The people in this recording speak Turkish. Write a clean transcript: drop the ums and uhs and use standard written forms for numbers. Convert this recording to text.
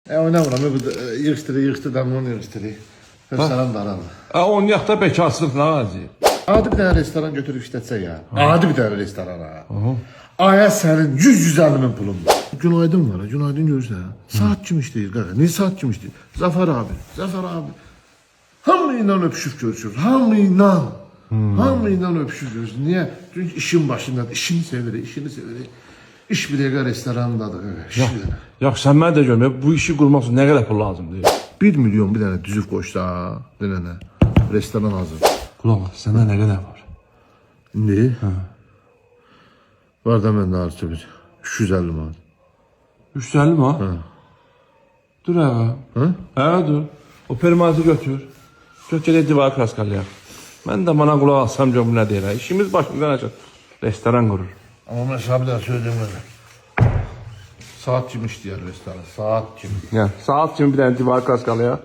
Oynamıram. Yığışdırı, damını yığışdırı. Restoran daraldı. Oynayaq da bekarsızlık nazi. Adi bir tane restoran götürüp işletse ya. Adi bir tane restoran ha. Aya senin 100-150 bin pulun var. Günaydın var ha. Günaydın görürsen ha. Saat kim işleyir qaqa? Ne saat kim işleyir? Zafer abi. Zafer abi. Hamıyla öpüşüp görüşürüz. Hamıyla. Hamıyla öpüşüp görüşürüz. Niye? Çünkü işin başındadır. İşini sevilir, işini sevilir. İş bilege restorandadır. Yaxşı, sən mən də görməyəm. Bu işi qurmaq üçün nə qədər pul lazımdır? 1 milyon bir tane düzüp koşsa. Denene. Restoran hazır. Qulaq as, səndə nə qədər var? Ne? Var da məndə artı bir. 350 manat. 350 mi? Dur ağa. Dur. O permanenti götür. Götür divar kraskalayaq. Mən də bana qulaq alsam görüm nə deyir. İşimiz başımızdan açır. Restoran qurur. Ama ben sana bir daha söyleyeyim öyle. Saat kim işləyər restoran? Saat kim? Yəni, saat kimi bir dənə divar kraskalayaq.